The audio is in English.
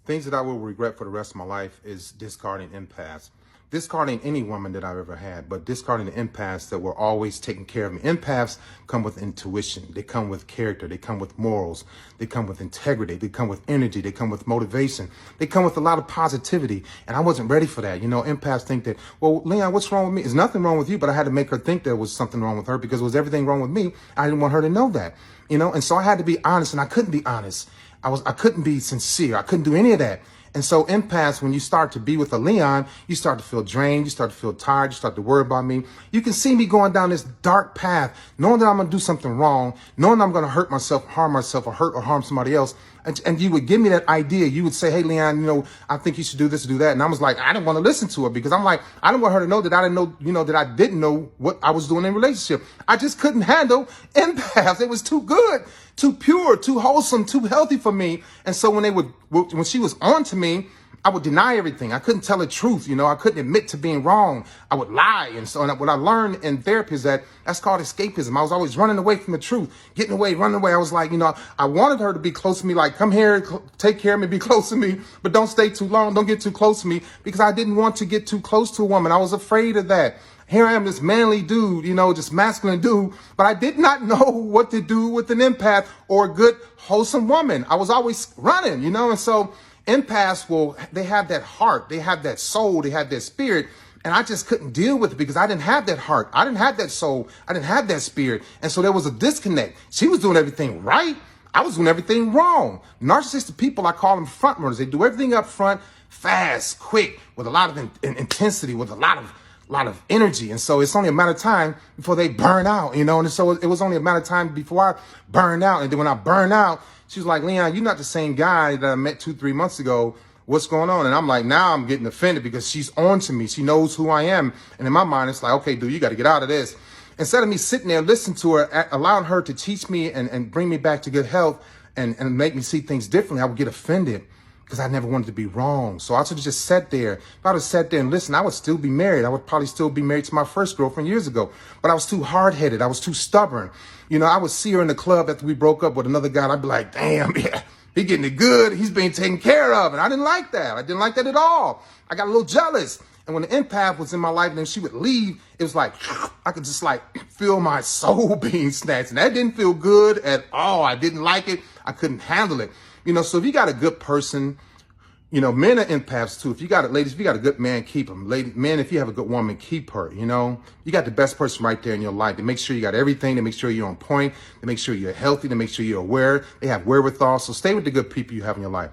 Things that I will regret for the rest of my life is discarding empaths. Discarding any woman that I've ever had, but discarding the empaths that were always taking care of me. Empaths come with intuition. They come with character. They come with morals. They come with integrity. They come with energy. They come with motivation. They come with a lot of positivity. And I wasn't ready for that. You know, empaths think that, well, Leon, what's wrong with me? There's nothing wrong with you, but I had to make her think there was something wrong with her because it was everything wrong with me. I didn't want her to know that, you know, and so I had to be honest, and I couldn't be honest. I couldn't be sincere. I couldn't do any of that. And so empaths, when you start to be with a Leon, you start to feel drained, you start to feel tired, you start to worry about me. You can see me going down this dark path, knowing that I'm going to do something wrong, knowing I'm going to hurt myself, harm myself, or hurt or harm somebody else. And you would give me that idea. You would say, hey, Leon, you know, I think you should do this or do that. And I was like, I didn't want to listen to her because I'm like, I didn't want her to know that I didn't know, you know, that I didn't know what I was doing in a relationship. I just couldn't handle empaths. It was too good, too pure, too wholesome, too healthy for me. And so when she was on to me, I would deny everything. I couldn't tell the truth. You know, I couldn't admit to being wrong. I would lie. And so what I learned in therapy is that's called escapism. I was always running away from the truth, getting away, running away. I was like, you know, I wanted her to be close to me, like, come here, take care of me, be close to me, but don't stay too long. Don't get too close to me, because I didn't want to get too close to a woman. I was afraid of that. Here I am, this manly dude, you know, just masculine dude, but I did not know what to do with an empath or a good, wholesome woman. I was always running, you know, and so empaths they have that heart, they have that soul, they have that spirit, and I just couldn't deal with it because I didn't have that heart, I didn't have that soul, I didn't have that spirit, and so there was a disconnect. She was doing everything right, I was doing everything wrong. Narcissistic people, I call them front runners. They do everything up front, fast, quick, with a lot of intensity, with a lot of energy, and so it's only a matter of time before they burn out, you know. And so it was only a matter of time before I burned out, and then when I burned out, she was like, Leon, you're not the same guy that I met 2-3 months ago. What's going on? And I'm like, now I'm getting offended because she's on to me. She knows who I am. And in my mind, it's like, okay, dude, you got to get out of this. Instead of me sitting there, listening to her, allowing her to teach me and bring me back to good health and make me see things differently, I would get offended because I never wanted to be wrong. So I should have just sat there. If I would have sat there and listened, I would still be married. I would probably still be married to my first girlfriend years ago. But I was too hard-headed. I was too stubborn. You know, I would see her in the club after we broke up with another guy, and I'd be like, damn, yeah, he getting it good. He's being taken care of. And I didn't like that. I didn't like that at all. I got a little jealous. And when the empath was in my life and then she would leave, it was like, I could just like feel my soul being snatched. And that didn't feel good at all. I didn't like it. I couldn't handle it. You know, so if you got a good person, you know, men are empaths too. If you got it, ladies, if you got a good man, keep him. Men, if you have a good woman, keep her. You know, you got the best person right there in your life. They make sure you got everything. They make sure you're on point. They make sure you're healthy. They make sure you're aware. They have wherewithal. So stay with the good people you have in your life.